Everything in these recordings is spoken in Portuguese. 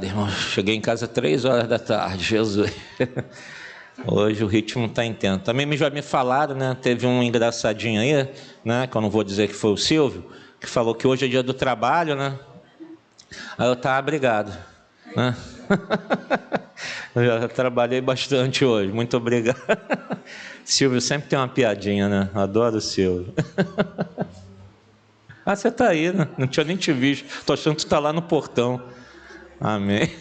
Irmão, cheguei em casa 3 horas da tarde, Jesus. Hoje o ritmo está intenso. Também já me falaram, né? Teve um engraçadinho aí, né? Que eu não vou dizer que foi o Silvio, que falou que hoje é dia do trabalho, né? Aí eu estava obrigado, né? Eu já trabalhei bastante hoje, muito obrigado. Silvio sempre tem uma piadinha, né? Adoro o Silvio. Ah, você está aí, né? Não tinha nem te visto. Estou achando que você está lá no portão. Amém.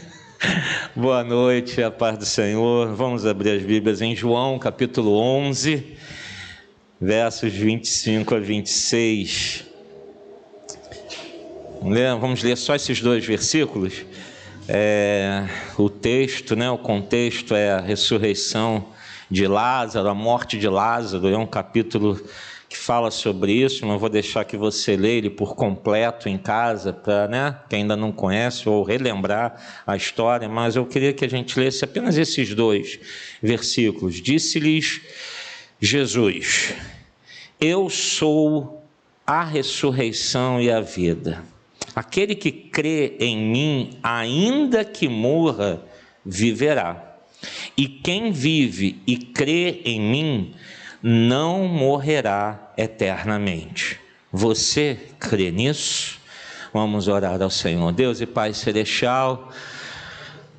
Boa noite, a paz do Senhor. Vamos abrir as Bíblias em João, capítulo 11, versos 25 a 26. Vamos ler só esses 2 versículos. O texto, né, o contexto é a ressurreição de Lázaro, a morte de Lázaro. É um capítulo que fala sobre isso, mas vou deixar que você leia ele por completo em casa, para, né, quem ainda não conhece, ou relembrar a história, mas eu queria que a gente lesse apenas esses 2 versículos. Disse-lhes Jesus: eu sou a ressurreição e a vida. Aquele que crê em mim, ainda que morra, viverá. E quem vive e crê em mim, não morrerá eternamente. Você crê nisso? Vamos orar ao Senhor. Deus e Pai Celestial,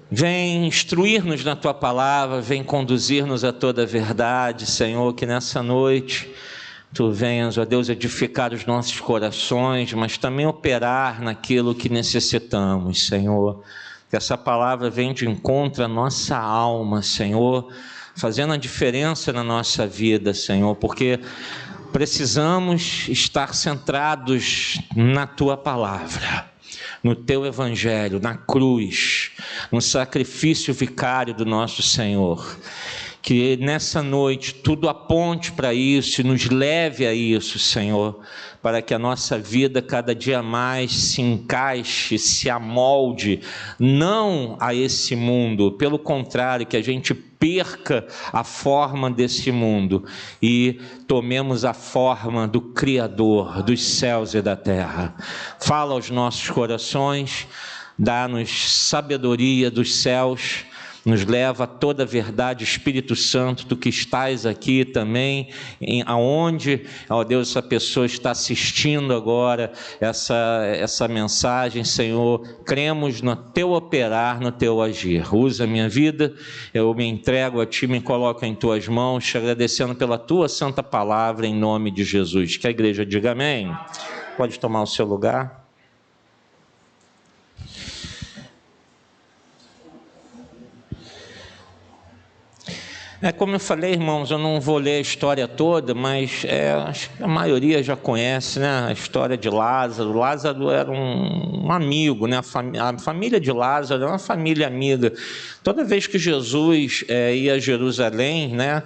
vem instruir-nos na Tua palavra, vem conduzir-nos a toda a verdade, Senhor, que nessa noite Tu venhas, ó Deus, edificar os nossos corações, mas também operar naquilo que necessitamos, Senhor. Que essa palavra venha de encontro à nossa alma, Senhor, fazendo a diferença na nossa vida, Senhor, porque precisamos estar centrados na Tua palavra, no Teu Evangelho, na cruz, no sacrifício vicário do nosso Senhor. Que nessa noite tudo aponte para isso e nos leve a isso, Senhor, para que a nossa vida cada dia mais se encaixe, se amolde, não a esse mundo, pelo contrário, que a gente perca a forma desse mundo e tomemos a forma do Criador dos céus e da terra. Fala aos nossos corações, dá-nos sabedoria dos céus, nos leva a toda a verdade, Espírito Santo, tu que estás aqui também, aonde, ó Deus, essa pessoa está assistindo agora essa mensagem, Senhor, cremos no teu operar, no teu agir. Usa a minha vida, eu me entrego a ti, me coloco em tuas mãos, te agradecendo pela tua santa palavra, em nome de Jesus. Que a igreja diga amém. Pode tomar o seu lugar. Como eu falei, irmãos, eu não vou ler a história toda, mas acho que a maioria já conhece, né, a história de Lázaro. Lázaro era um amigo, né, a família de Lázaro era uma família amiga. Toda vez que Jesus ia a Jerusalém, né,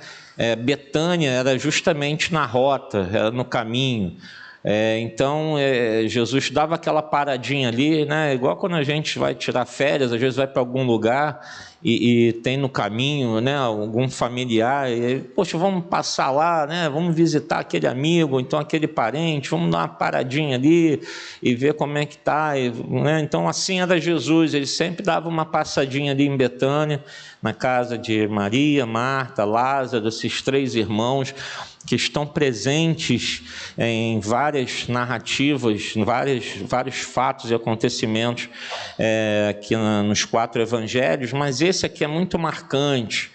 Betânia era justamente na rota, era no caminho. Então Jesus dava aquela paradinha ali, né? Igual quando a gente vai tirar férias, às vezes vai para algum lugar e tem no caminho, né, algum familiar, e, poxa, vamos passar lá, né, vamos visitar aquele amigo, então aquele parente, vamos dar uma paradinha ali e ver como é que está, né? Então assim era Jesus, ele sempre dava uma passadinha ali em Betânia, na casa de Maria, Marta, Lázaro, esses 3 irmãos que estão presentes em várias narrativas, vários fatos e acontecimentos aqui nos 4 evangelhos, mas esse aqui é muito marcante,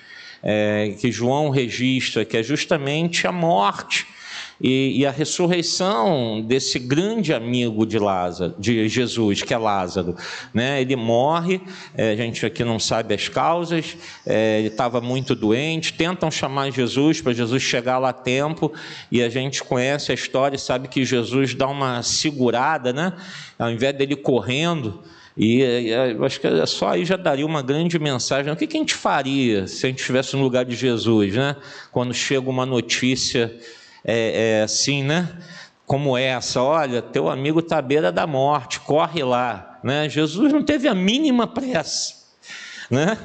que João registra, que é justamente a morte e a ressurreição desse grande amigo de Jesus, que é Lázaro, né? Ele morre, a gente aqui não sabe as causas, ele estava muito doente, tentam chamar Jesus para Jesus chegar lá a tempo, e a gente conhece a história e sabe que Jesus dá uma segurada, né? Ao invés dele correndo, e eu acho que só aí já daria uma grande mensagem. O que a gente faria se a gente estivesse no lugar de Jesus, né? Quando chega uma notícia assim, né, como essa: olha, teu amigo está à beira da morte, corre lá, né? Jesus não teve a mínima pressa, né?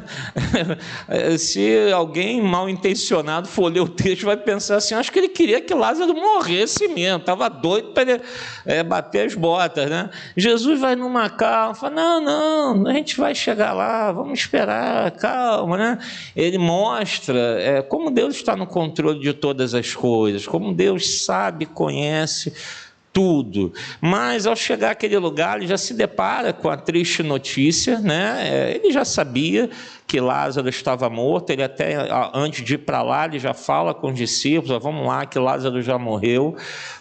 Se alguém mal intencionado for ler o texto, vai pensar assim: acho que ele queria que Lázaro morresse mesmo, estava doido para ele bater as botas, né? Jesus vai numa calma, fala: não, a gente vai chegar lá, vamos esperar, calma, né? Ele mostra como Deus está no controle de todas as coisas, como Deus sabe, conhece tudo. Mas ao chegar àquele lugar, ele já se depara com a triste notícia, né? Ele já sabia que Lázaro estava morto, ele até antes de ir para lá, ele já fala com os discípulos: vamos lá, que Lázaro já morreu,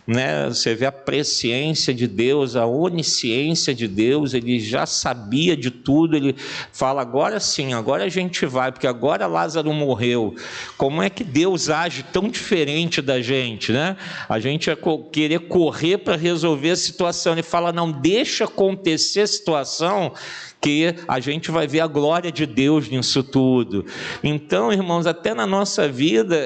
né? Você vê a presciência de Deus, a onisciência de Deus, ele já sabia de tudo. Ele fala: agora sim, agora a gente vai, porque agora Lázaro morreu. Como é que Deus age tão diferente da gente, né? A gente querer correr para resolver a situação. Ele fala: não, deixa acontecer a situação, que a gente vai ver a glória de Deus nisso tudo. Então, irmãos, até na nossa vida,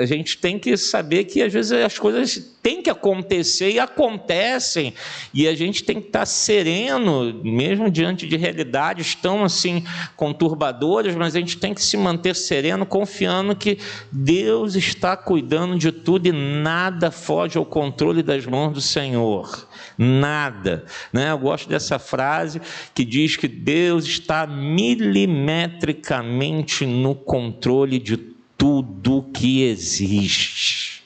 a gente tem que saber que às vezes as coisas têm que acontecer e acontecem, e a gente tem que estar sereno, mesmo diante de realidades tão assim conturbadoras, mas a gente tem que se manter sereno, confiando que Deus está cuidando de tudo e nada foge ao controle das mãos do Senhor. Nada, né? Eu gosto dessa frase que diz que Deus está milimetricamente no controle de tudo que existe,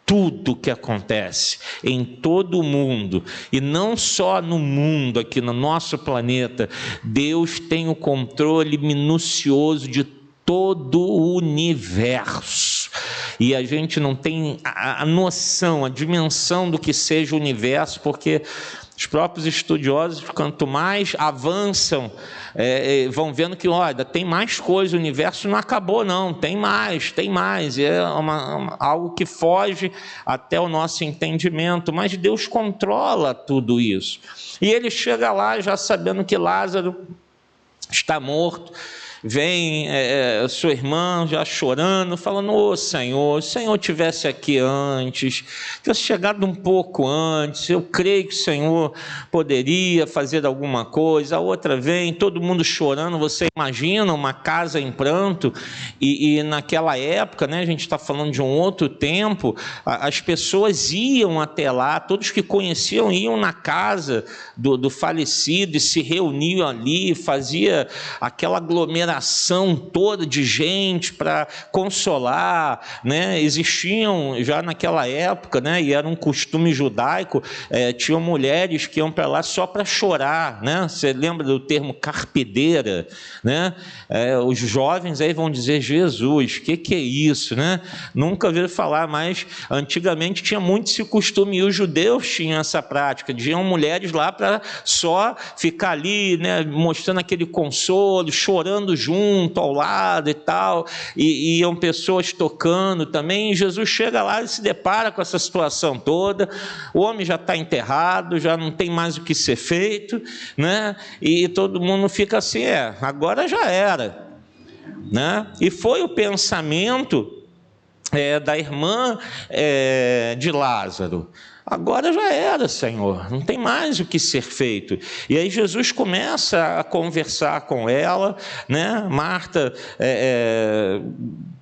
tudo que acontece em todo o mundo, e não só no mundo, aqui no nosso planeta. Deus tem o controle minucioso de todo o universo, e a gente não tem a noção, a dimensão do que seja o universo, porque os próprios estudiosos, quanto mais avançam, vão vendo que, olha, tem mais coisa, o universo não acabou não, tem mais, algo que foge até o nosso entendimento, mas Deus controla tudo isso. E ele chega lá já sabendo que Lázaro está morto. Vem sua irmã já chorando, falando: ô Senhor, se o Senhor estivesse aqui antes, tivesse chegado um pouco antes, eu creio que o Senhor poderia fazer alguma coisa. A outra vem, todo mundo chorando. Você imagina uma casa em pranto, e naquela época, né, a gente está falando de um outro tempo, as pessoas iam até lá, todos que conheciam iam na casa do falecido e se reuniam ali, fazia aquela aglomeração toda de gente para consolar, né? Existiam já naquela época, né? E era um costume judaico, tinham mulheres que iam para lá só para chorar, né? Você lembra do termo carpideira, né? Os jovens aí vão dizer: Jesus, que é isso, né? Nunca ouviram falar, mas antigamente tinha muito esse costume, e os judeus tinham essa prática, tinham mulheres lá para só ficar ali, né? Mostrando aquele consolo, chorando junto, ao lado e tal, e iam pessoas tocando também. E Jesus chega lá e se depara com essa situação toda. O homem já está enterrado, já não tem mais o que ser feito, né? E todo mundo fica assim: agora já era, né? E foi o pensamento da irmã de Lázaro: agora já era, Senhor, não tem mais o que ser feito. E aí Jesus começa a conversar com ela, né? Marta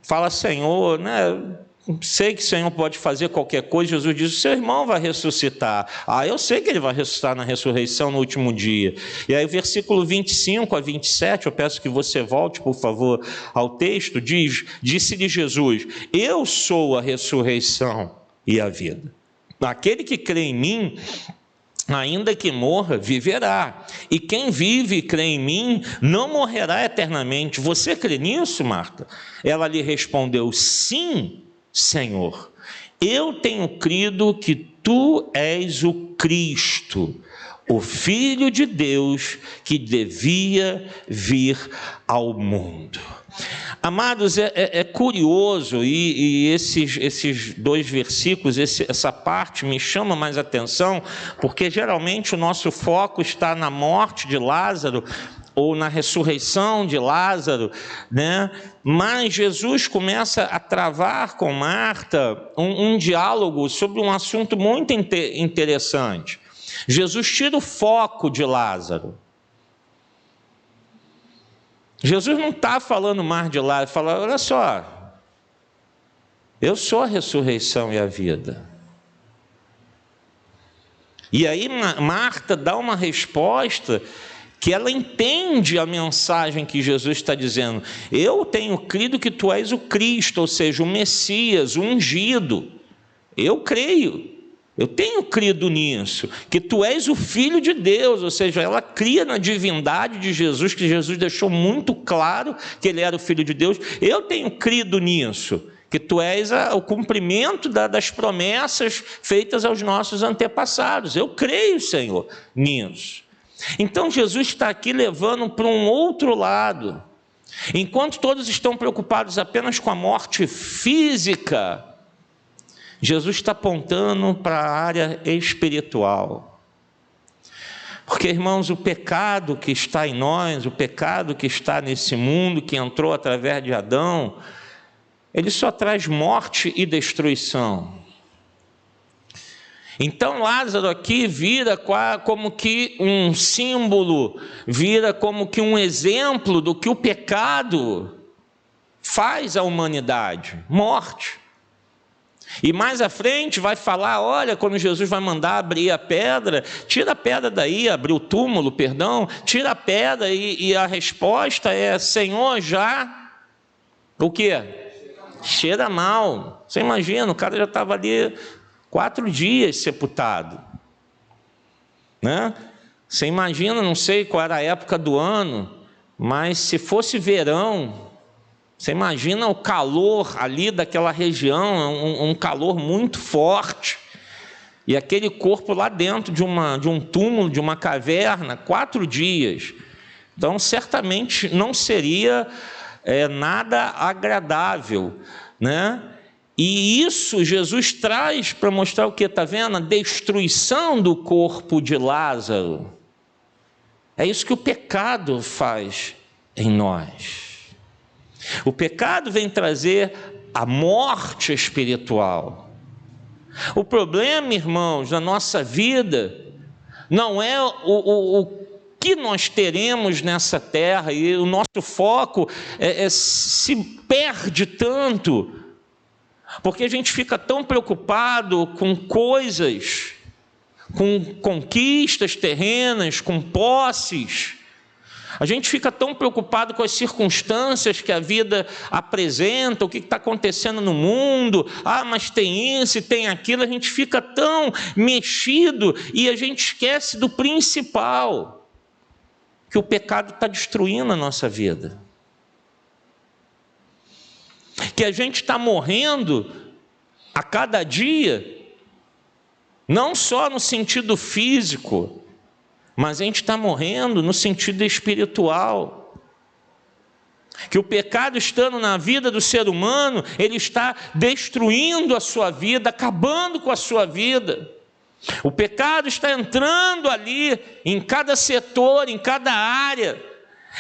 fala: Senhor, né? Sei que o Senhor pode fazer qualquer coisa. Jesus diz: o seu irmão vai ressuscitar. Eu sei que ele vai ressuscitar na ressurreição no último dia. E aí o versículo 25 a 27, eu peço que você volte, por favor, ao texto, diz: disse-lhe Jesus: eu sou a ressurreição e a vida. Aquele que crê em mim, ainda que morra, viverá. E quem vive e crê em mim, não morrerá eternamente. Você crê nisso, Marta? Ela lhe respondeu: sim, Senhor. Eu tenho crido que tu és o Cristo, o Filho de Deus, que devia vir ao mundo. Amados, é curioso, e esses dois versículos, essa parte me chama mais atenção, porque geralmente o nosso foco está na morte de Lázaro, ou na ressurreição de Lázaro, né? Mas Jesus começa a travar com Marta um diálogo sobre um assunto muito interessante. Jesus tira o foco de Lázaro. Jesus não está falando mais de Lázaro, fala, olha só, eu sou a ressurreição e a vida. E aí Marta dá uma resposta que ela entende a mensagem que Jesus está dizendo. Eu tenho crido que tu és o Cristo, ou seja, o Messias, o ungido. Eu creio, eu tenho crido nisso, que tu és o Filho de Deus, ou seja, ela cria na divindade de Jesus, que Jesus deixou muito claro que ele era o Filho de Deus. Eu tenho crido nisso, que tu és o cumprimento das promessas feitas aos nossos antepassados. Eu creio, Senhor, nisso. Então Jesus está aqui levando para um outro lado. Enquanto todos estão preocupados apenas com a morte física, Jesus está apontando para a área espiritual. Porque, irmãos, o pecado que está em nós, o pecado que está nesse mundo, que entrou através de Adão, ele só traz morte e destruição. Então Lázaro aqui vira como que um símbolo, vira como que um exemplo do que o pecado faz à humanidade, morte. E mais à frente vai falar, olha, quando Jesus vai mandar abrir a pedra, tira a pedra daí, abrir o túmulo, perdão, tira a pedra e a resposta é, Senhor, já, o quê? Cheira mal. Você imagina, o cara já estava ali 4 dias sepultado, né? Você imagina, não sei qual era a época do ano, mas se fosse verão, você imagina o calor ali daquela região, um calor muito forte, e aquele corpo lá dentro de um túmulo, de uma caverna, 4 dias. Então certamente não seria nada agradável, né? E isso Jesus traz para mostrar o que? Está vendo? A destruição do corpo de Lázaro. É isso que o pecado faz em nós. O pecado vem trazer a morte espiritual. O problema, irmãos, na nossa vida, não é o que nós teremos nessa terra, e o nosso foco se perde tanto, porque a gente fica tão preocupado com coisas, com conquistas terrenas, com posses. A gente fica tão preocupado com as circunstâncias que a vida apresenta, o que está acontecendo no mundo. Ah, mas tem isso e tem aquilo. A gente fica tão mexido e a gente esquece do principal, que o pecado está destruindo a nossa vida. Que a gente está morrendo a cada dia, não só no sentido físico, mas a gente está morrendo no sentido espiritual. Que o pecado estando na vida do ser humano, ele está destruindo a sua vida, acabando com a sua vida. O pecado está entrando ali, em cada setor, em cada área.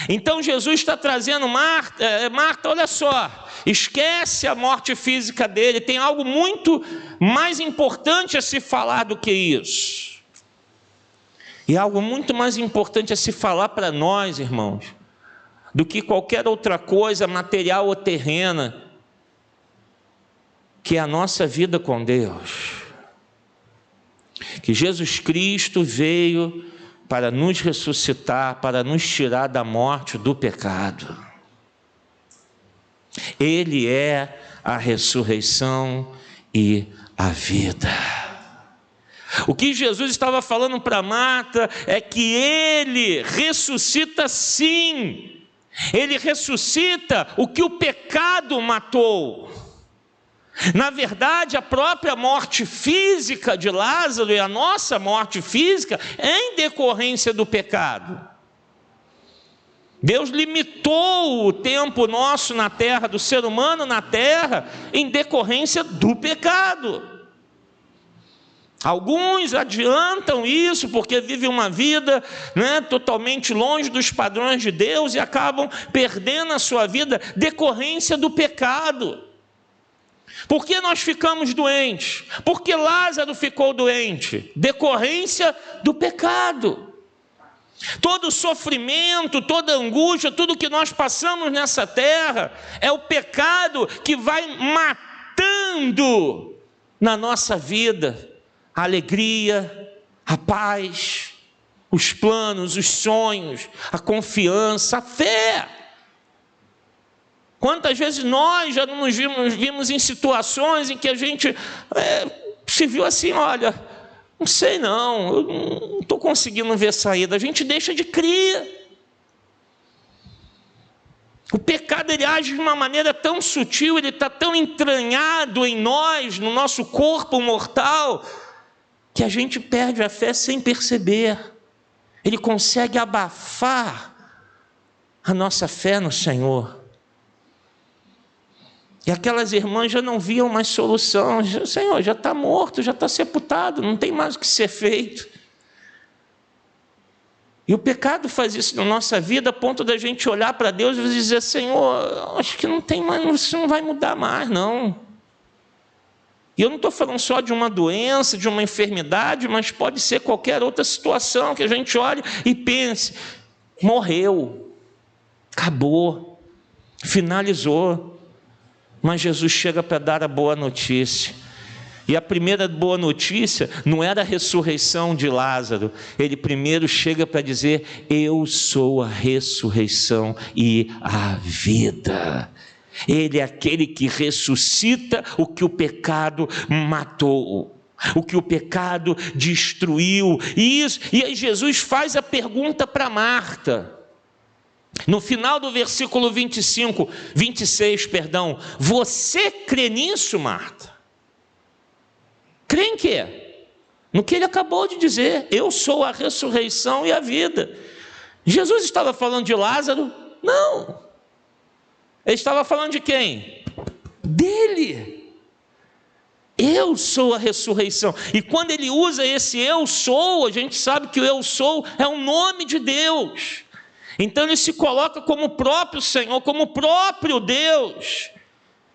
Então Jesus está trazendo Marta, olha só, esquece a morte física dele, tem algo muito mais importante a se falar do que isso. E algo muito mais importante a se falar para nós, irmãos, do que qualquer outra coisa material ou terrena, que é a nossa vida com Deus. Que Jesus Cristo veio para nos ressuscitar, para nos tirar da morte, do pecado. Ele é a ressurreição e a vida. O que Jesus estava falando para Marta é que ele ressuscita sim. Ele ressuscita o que o pecado matou. Na verdade, a própria morte física de Lázaro e a nossa morte física é em decorrência do pecado. Deus limitou o tempo nosso na terra, do ser humano na terra, em decorrência do pecado. Alguns adiantam isso porque vivem uma vida, totalmente longe dos padrões de Deus e acabam perdendo a sua vida decorrência do pecado. Por que nós ficamos doentes? Porque Lázaro ficou doente, decorrência do pecado. Todo o sofrimento, toda a angústia, tudo que nós passamos nessa terra, é o pecado que vai matando na nossa vida a alegria, a paz, os planos, os sonhos, a confiança, a fé. Quantas vezes nós já nos vimos em situações em que a gente se viu assim, olha, não sei não, eu não estou conseguindo ver saída. A gente deixa de crer. O pecado, ele age de uma maneira tão sutil, ele está tão entranhado em nós, no nosso corpo mortal, que a gente perde a fé sem perceber. Ele consegue abafar a nossa fé no Senhor. E aquelas irmãs já não viam mais solução. O Senhor já está morto, já está sepultado, não tem mais o que ser feito. E o pecado faz isso na nossa vida, a ponto da gente olhar para Deus e dizer, Senhor, acho que não tem mais, isso não vai mudar mais, não. E eu não estou falando só de uma doença, de uma enfermidade, mas pode ser qualquer outra situação que a gente olhe e pense, morreu, acabou, finalizou. Mas Jesus chega para dar a boa notícia. E a primeira boa notícia não era a ressurreição de Lázaro. Ele primeiro chega para dizer, eu sou a ressurreição e a vida. Ele é aquele que ressuscita o que o pecado matou, o que o pecado destruiu. E aí Jesus faz a pergunta para Marta. No final do versículo 26, você crê nisso, Marta? Crê em quê? No que ele acabou de dizer, eu sou a ressurreição e a vida. Jesus estava falando de Lázaro? Não. Ele estava falando de quem? Dele. Eu sou a ressurreição. E quando ele usa esse eu sou, a gente sabe que o eu sou é o nome de Deus. Então ele se coloca como o próprio Senhor, como o próprio Deus,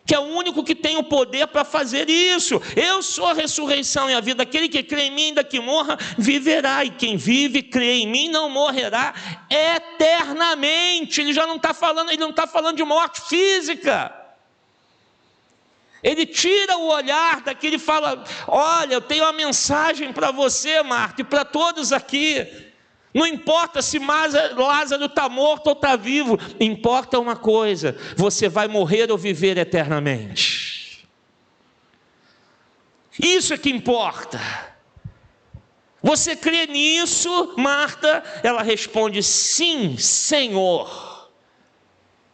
que é o único que tem o poder para fazer isso. Eu sou a ressurreição e a vida. Aquele que crê em mim, ainda que morra, viverá. E quem vive e crê em mim não morrerá eternamente. Ele já não está falando, ele não está falando de morte física. Ele tira o olhar daquele e fala, olha, eu tenho uma mensagem para você, Marta, e para todos aqui. Não importa se Lázaro está morto ou está vivo, importa uma coisa, você vai morrer ou viver eternamente. Isso é que importa. Você crê nisso, Marta? Ela responde, sim, Senhor.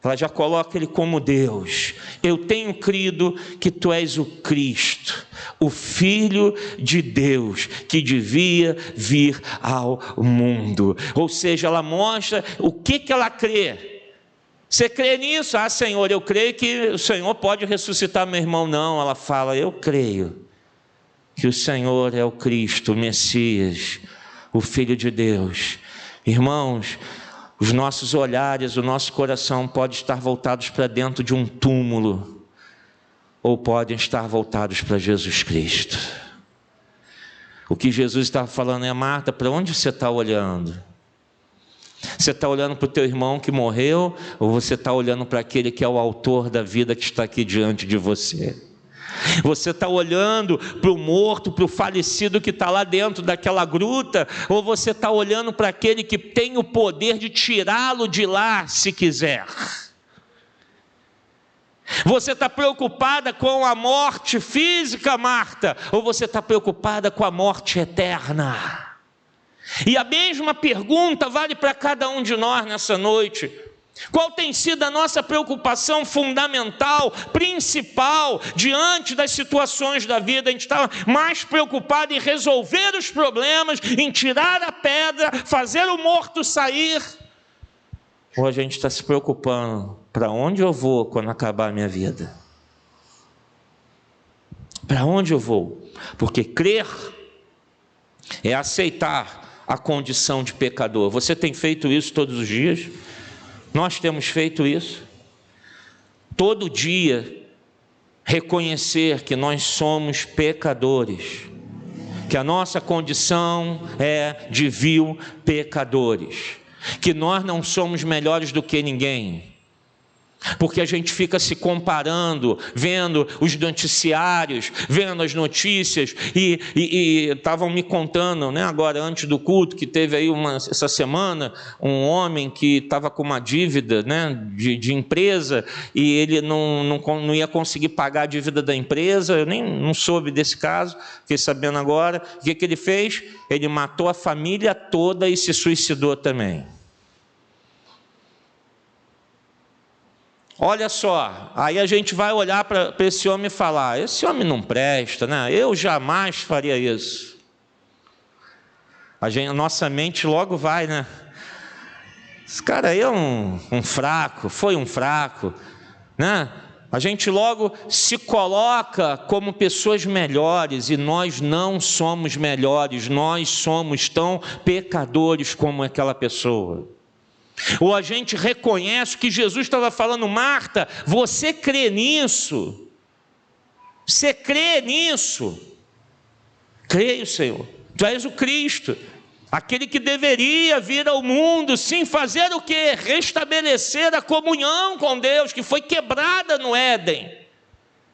Ela já coloca ele como Deus. Eu tenho crido que tu és o Cristo, o Filho de Deus, que devia vir ao mundo. Ou seja, ela mostra o que ela crê. Você crê nisso? Ah, Senhor, eu creio que o Senhor pode ressuscitar meu irmão. Não, ela fala, eu creio que o Senhor é o Cristo, o Messias, o Filho de Deus. Irmãos, os nossos olhares, o nosso coração pode estar voltados para dentro de um túmulo, ou podem estar voltados para Jesus Cristo. O que Jesus estava falando é, Marta, para onde você está olhando? Você está olhando para o teu irmão que morreu, ou você está olhando para aquele que é o autor da vida que está aqui diante de você? Você está olhando para o morto, para o falecido que está lá dentro daquela gruta, ou você está olhando para aquele que tem o poder de tirá-lo de lá, se quiser? Você está preocupada com a morte física, Marta, ou você está preocupada com a morte eterna? E a mesma pergunta vale para cada um de nós nessa noite. Qual tem sido a nossa preocupação fundamental, principal, diante das situações da vida? A gente está mais preocupado em resolver os problemas, em tirar a pedra, fazer o morto sair? Ou a gente está se preocupando, para onde eu vou quando acabar a minha vida? Para onde eu vou? Porque crer é aceitar a condição de pecador. Você tem feito isso todos os dias? Nós temos feito isso. Todo dia reconhecer que nós somos pecadores, que a nossa condição é de vil pecadores, que nós não somos melhores do que ninguém, porque a gente fica se comparando, vendo os noticiários, vendo as notícias, e estavam me contando, né, agora antes do culto, que teve aí essa semana, um homem que estava com uma dívida, né, de empresa, e ele não ia conseguir pagar a dívida da empresa. Eu nem não soube desse caso, fiquei sabendo agora. O que ele fez? Ele matou a família toda e se suicidou também. Olha só, aí a gente vai olhar para esse homem e falar: esse homem não presta, né? Eu jamais faria isso. A nossa mente logo vai, né? Esse cara aí é um fraco, foi um fraco, né? A gente logo se coloca como pessoas melhores, e nós não somos melhores, nós somos tão pecadores como aquela pessoa. Ou a gente reconhece que Jesus estava falando: Marta, você crê nisso? Você crê nisso? Creio, Senhor. Tu és o Cristo, aquele que deveria vir ao mundo, sim, fazer o quê? Restabelecer a comunhão com Deus, que foi quebrada no Éden.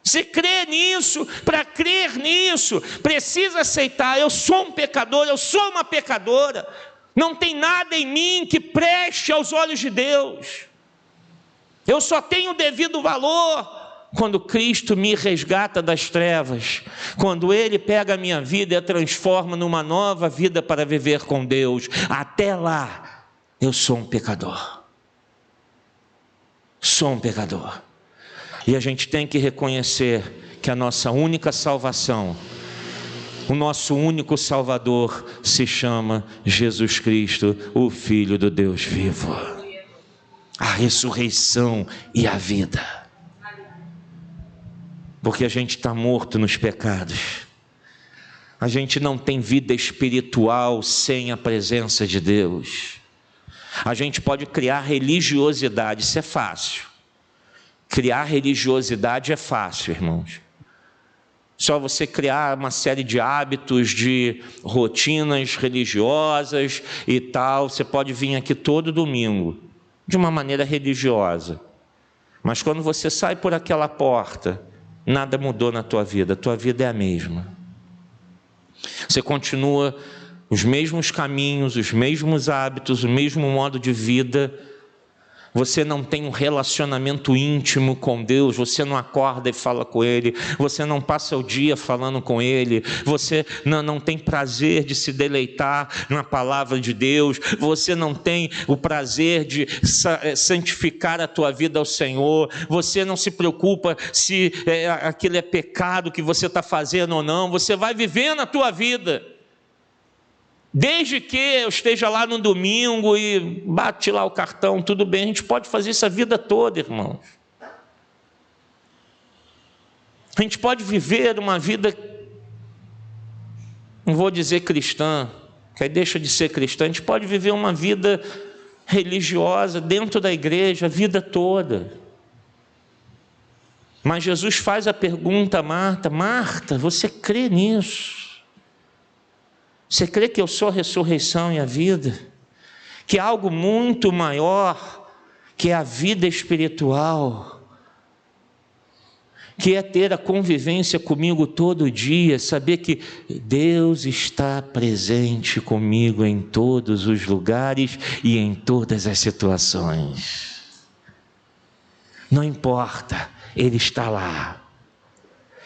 Você crê nisso? Para crer nisso, precisa aceitar: eu sou um pecador, eu sou uma pecadora. Não tem nada em mim que preste aos olhos de Deus. Eu só tenho o devido valor quando Cristo me resgata das trevas, quando Ele pega a minha vida e a transforma numa nova vida para viver com Deus. Até lá, eu sou um pecador. Sou um pecador. E a gente tem que reconhecer que a nossa única salvação, o nosso único Salvador, se chama Jesus Cristo, o Filho do Deus vivo. A ressurreição e a vida. Porque a gente está morto nos pecados. A gente não tem vida espiritual sem a presença de Deus. A gente pode criar religiosidade, isso é fácil. Criar religiosidade é fácil, irmãos. Só você criar uma série de hábitos, de rotinas religiosas e tal. Você pode vir aqui todo domingo, de uma maneira religiosa. Mas quando você sai por aquela porta, nada mudou na tua vida. A tua vida é a mesma. Você continua os mesmos caminhos, os mesmos hábitos, o mesmo modo de vida. Você não tem um relacionamento íntimo com Deus, você não acorda e fala com Ele, você não passa o dia falando com Ele, você não tem prazer de se deleitar na palavra de Deus, você não tem o prazer de santificar a tua vida ao Senhor, você não se preocupa se aquilo é pecado que você está fazendo ou não, você vai vivendo a tua vida. Desde que eu esteja lá no domingo e bate lá o cartão, tudo bem, a gente pode fazer isso a vida toda, irmãos. A gente pode viver uma vida, não vou dizer cristã, que aí deixa de ser cristã, a gente pode viver uma vida religiosa dentro da igreja a vida toda. Mas Jesus faz a pergunta a Marta: Marta, você crê nisso? Você crê que eu sou a ressurreição e a vida? Que há algo muito maior, que é a vida espiritual, que é ter a convivência comigo todo dia, saber que Deus está presente comigo em todos os lugares e em todas as situações. Não importa, Ele está lá.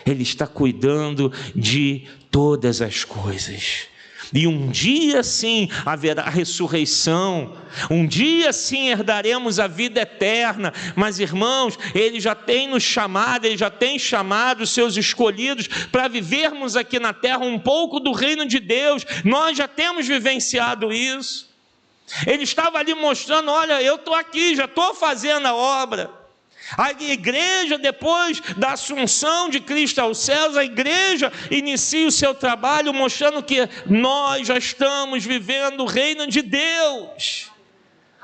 Ele está cuidando de todas as coisas. E um dia sim haverá ressurreição, um dia sim herdaremos a vida eterna. Mas irmãos, Ele já tem nos chamado, Ele já tem chamado os seus escolhidos para vivermos aqui na terra um pouco do reino de Deus. Nós já temos vivenciado isso. Ele estava ali mostrando: olha, eu estou aqui, já estou fazendo a obra. A igreja, depois da assunção de Cristo aos céus, a igreja inicia o seu trabalho mostrando que nós já estamos vivendo o reino de Deus,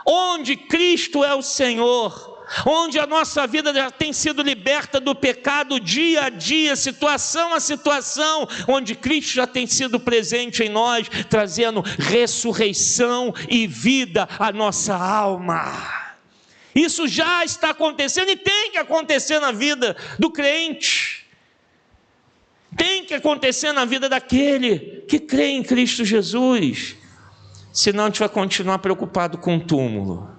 onde Cristo é o Senhor. onde a nossa vida já tem sido liberta do pecado dia a dia, situação a situação, onde Cristo já tem sido presente em nós, trazendo ressurreição e vida à nossa alma. Isso já está acontecendo e tem que acontecer na vida do crente. Tem que acontecer na vida daquele que crê em Cristo Jesus. Senão a gente vai continuar preocupado com o túmulo.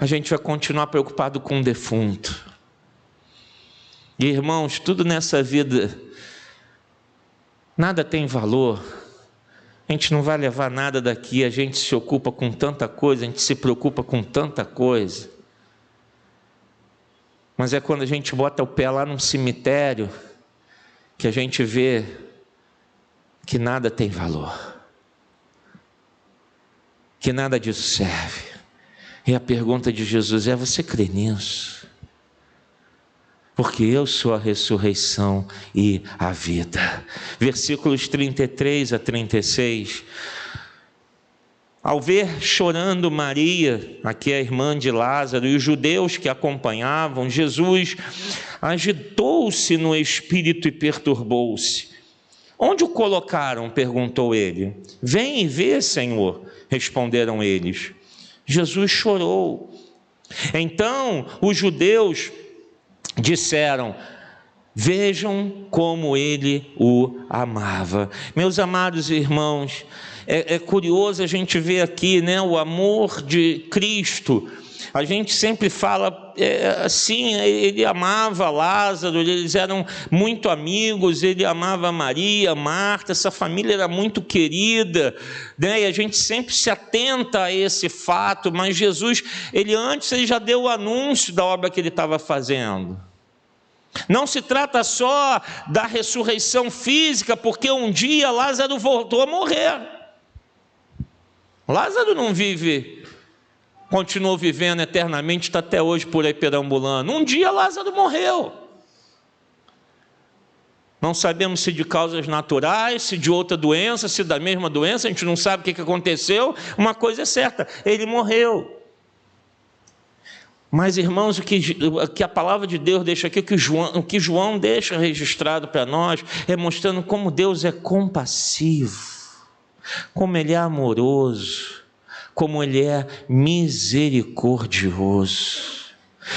A gente vai continuar preocupado com o defunto. E irmãos, tudo nessa vida, nada tem valor. A gente não vai levar nada daqui, a gente se ocupa com tanta coisa, a gente se preocupa com tanta coisa. Mas é quando a gente bota o pé lá num cemitério, que a gente vê que nada tem valor. Que nada disso serve. E a pergunta de Jesus é: você crê nisso? Porque eu sou a ressurreição e a vida. Versículos 33 a 36. Ao ver chorando Maria, aqui é a irmã de Lázaro, e os judeus que acompanhavam, Jesus agitou-se no espírito e perturbou-se. Onde o colocaram? Perguntou ele. Vem e vê, Senhor, responderam eles. Jesus chorou. Então os judeus disseram: vejam como ele o amava. Meus amados irmãos, é curioso a gente ver aqui, né, o amor de Cristo. A gente sempre fala assim, ele amava Lázaro, eles eram muito amigos, ele amava Maria, Marta, essa família era muito querida, né? E a gente sempre se atenta a esse fato, mas Jesus, ele já deu o anúncio da obra que ele estava fazendo. Não se trata só da ressurreição física, porque um dia Lázaro voltou a morrer. Lázaro não continuou vivendo eternamente, está até hoje por aí perambulando. Um dia Lázaro morreu. Não sabemos se de causas naturais, se de outra doença, se da mesma doença, a gente não sabe o que aconteceu. Uma coisa é certa, ele morreu. Mas, irmãos, o que a palavra de Deus deixa aqui, o que João deixa registrado para nós, é mostrando como Deus é compassivo, como Ele é amoroso, como Ele é misericordioso.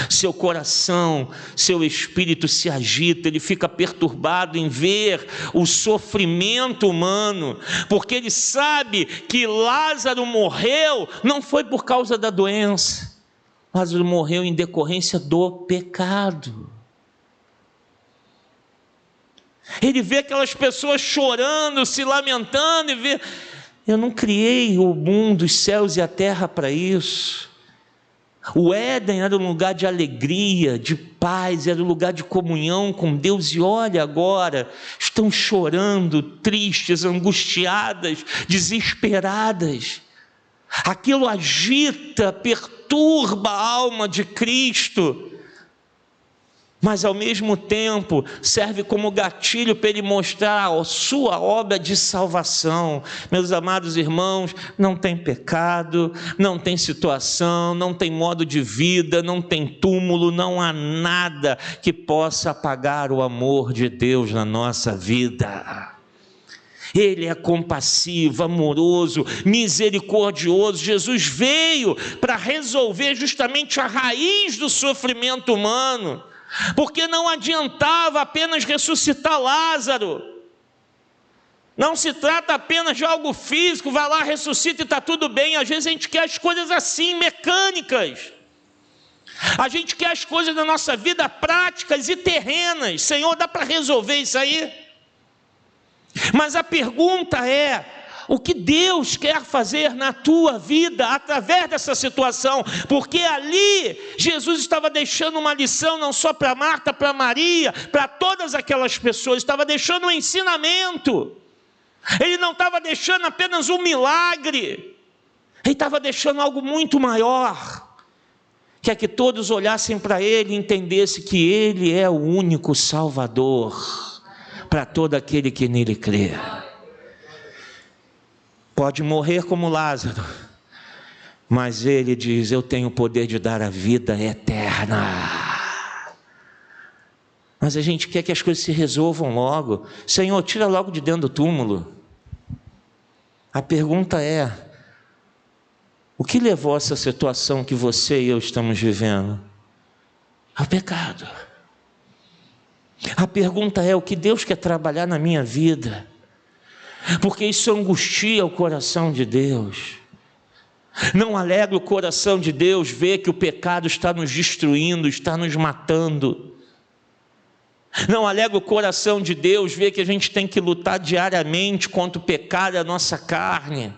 Seu coração, seu espírito se agita, ele fica perturbado em ver o sofrimento humano, porque ele sabe que Lázaro morreu, não foi por causa da doença, Lázaro morreu em decorrência do pecado. Ele vê aquelas pessoas chorando, se lamentando, e vê: eu não criei o mundo, os céus e a terra para isso. O Éden era um lugar de alegria, de paz, era um lugar de comunhão com Deus, e olha agora, estão chorando, tristes, angustiadas, desesperadas. Aquilo agita, perturba a alma de Cristo, mas ao mesmo tempo serve como gatilho para ele mostrar a sua obra de salvação. Meus amados irmãos, não tem pecado, não tem situação, não tem modo de vida, não tem túmulo, não há nada que possa apagar o amor de Deus na nossa vida. Ele é compassivo, amoroso, misericordioso. Jesus veio para resolver justamente a raiz do sofrimento humano, porque não adiantava apenas ressuscitar Lázaro. Não se trata apenas de algo físico, vai lá, ressuscita e está tudo bem. Às vezes a gente quer as coisas assim, mecânicas. A gente quer as coisas da nossa vida práticas e terrenas. Senhor, dá para resolver isso aí? Mas a pergunta é: o que Deus quer fazer na tua vida através dessa situação? Porque ali Jesus estava deixando uma lição não só para Marta, para Maria, para todas aquelas pessoas, estava deixando um ensinamento. Ele não estava deixando apenas um milagre, ele estava deixando algo muito maior, que é que todos olhassem para ele e entendessem que ele é o único Salvador para todo aquele que nele crê. Pode morrer como Lázaro, mas Ele diz: eu tenho o poder de dar a vida eterna. Mas a gente quer que as coisas se resolvam logo. Senhor, tira logo de dentro do túmulo. A pergunta é: o que levou a essa situação que você e eu estamos vivendo? Ao pecado. A pergunta é: o que Deus quer trabalhar na minha vida? Porque isso angustia o coração de Deus. Não alegra o coração de Deus ver que o pecado está nos destruindo, está nos matando. Não alegra o coração de Deus ver que a gente tem que lutar diariamente contra o pecado e a nossa carne.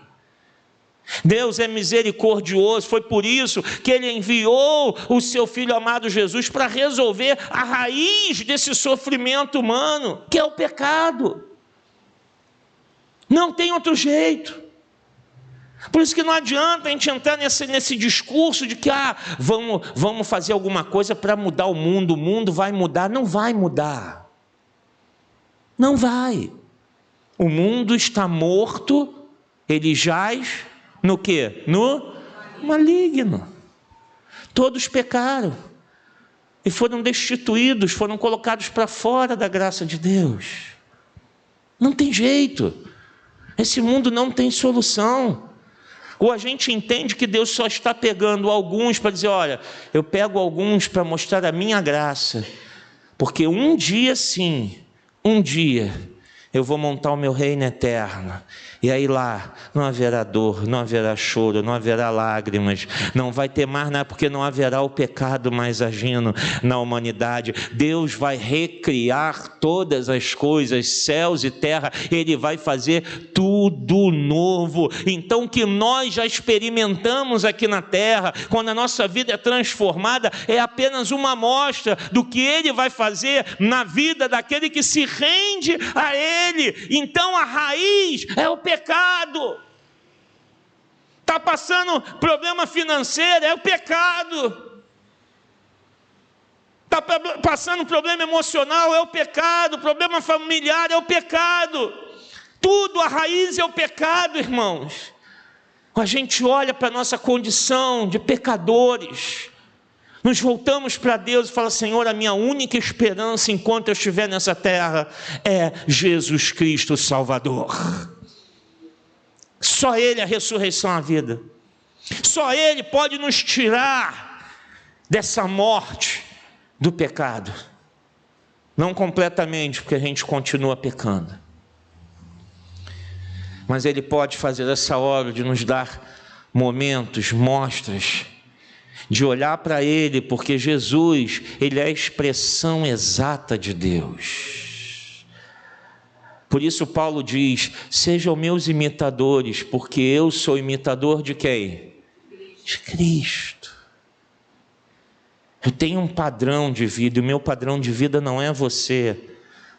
Deus é misericordioso, foi por isso que Ele enviou o seu Filho amado Jesus para resolver a raiz desse sofrimento humano, que é o pecado. Não tem outro jeito. Por isso que não adianta a gente entrar nesse discurso de que vamos fazer alguma coisa para mudar o mundo vai mudar. Não vai mudar. Não vai. O mundo está morto, ele jaz no quê? No maligno. Todos pecaram e foram destituídos, foram colocados para fora da graça de Deus. Não tem jeito. Esse mundo não tem solução. Ou a gente entende que Deus só está pegando alguns para dizer: olha, eu pego alguns para mostrar a minha graça, porque um dia sim, um dia eu vou montar o meu reino eterno, e aí lá não haverá dor, não haverá choro, não haverá lágrimas, não vai ter mais nada, porque não haverá o pecado mais agindo na humanidade. Deus vai recriar todas as coisas, céus e terra, Ele vai fazer tudo novo. Então o que nós já experimentamos aqui na terra, quando a nossa vida é transformada, é apenas uma amostra do que Ele vai fazer na vida daquele que se rende a Ele. Então a raiz é o pecado. Está passando problema financeiro, é o pecado. Está passando problema emocional, é o pecado. Problema familiar, é o pecado. Tudo, a raiz é o pecado, irmãos. A gente olha para a nossa condição de pecadores, nos voltamos para Deus e fala: Senhor, a minha única esperança enquanto eu estiver nessa terra é Jesus Cristo o Salvador. Só Ele é a ressurreição à vida. Só Ele pode nos tirar dessa morte do pecado. Não completamente, porque a gente continua pecando. Mas Ele pode fazer essa hora de nos dar momentos, mostras, de olhar para Ele, porque Jesus, Ele é a expressão exata de Deus. Por isso Paulo diz: sejam meus imitadores, porque eu sou imitador de quem? De Cristo. Eu tenho um padrão de vida, e o meu padrão de vida não é você,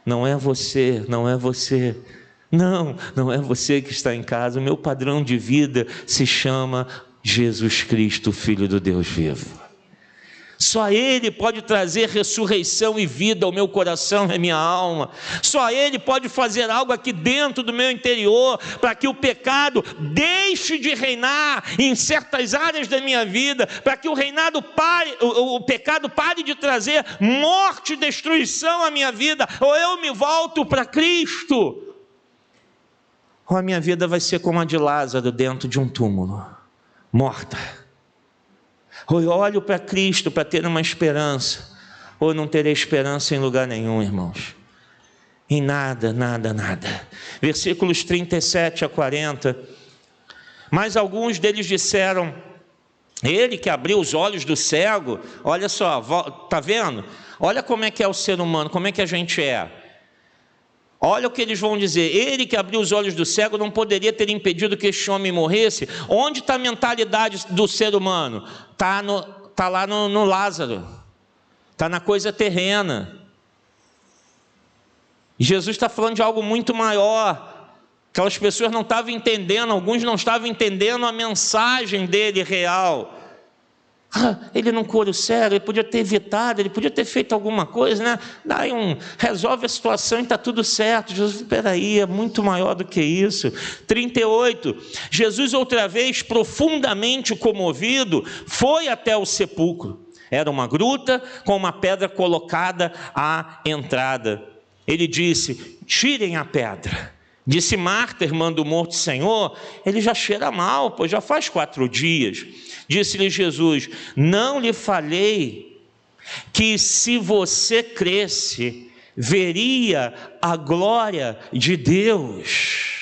não é você, não é você. Não é você que está em casa. O meu padrão de vida se chama Jesus Cristo, Filho do Deus vivo. Só Ele pode trazer ressurreição e vida ao meu coração e à minha alma. Só Ele pode fazer algo aqui dentro do meu interior, para que o pecado deixe de reinar em certas áreas da minha vida, para que o pecado pare de trazer morte e destruição à minha vida, ou eu me volto para Cristo, ou a minha vida vai ser como a de Lázaro dentro de um túmulo, morta. Ou eu olho para Cristo para ter uma esperança, ou não terei esperança em lugar nenhum, irmãos. Em nada, nada, nada. Versículos 37 a 40. Mas alguns deles disseram: Ele que abriu os olhos do cego. Olha só, está vendo? Olha como é que é o ser humano, como é que a gente é. Olha o que eles vão dizer: Ele que abriu os olhos do cego não poderia ter impedido que este homem morresse. Onde está a mentalidade do ser humano? Está lá no Lázaro, está na coisa terrena. E Jesus está falando de algo muito maior. Aquelas pessoas não estavam entendendo, alguns não estavam entendendo a mensagem dele real. Ele não cura o cego, ele podia ter evitado, ele podia ter feito alguma coisa, né? Daí resolve a situação e está tudo certo. Jesus, peraí, é muito maior do que isso. 38, Jesus outra vez, profundamente comovido, foi até o sepulcro. Era uma gruta com uma pedra colocada à entrada. Ele disse: tirem a pedra. Disse Marta, irmã do morto: Senhor, ele já cheira mal, pois já faz 4 dias. Disse-lhe Jesus: não lhe falei que se você cresce, veria a glória de Deus?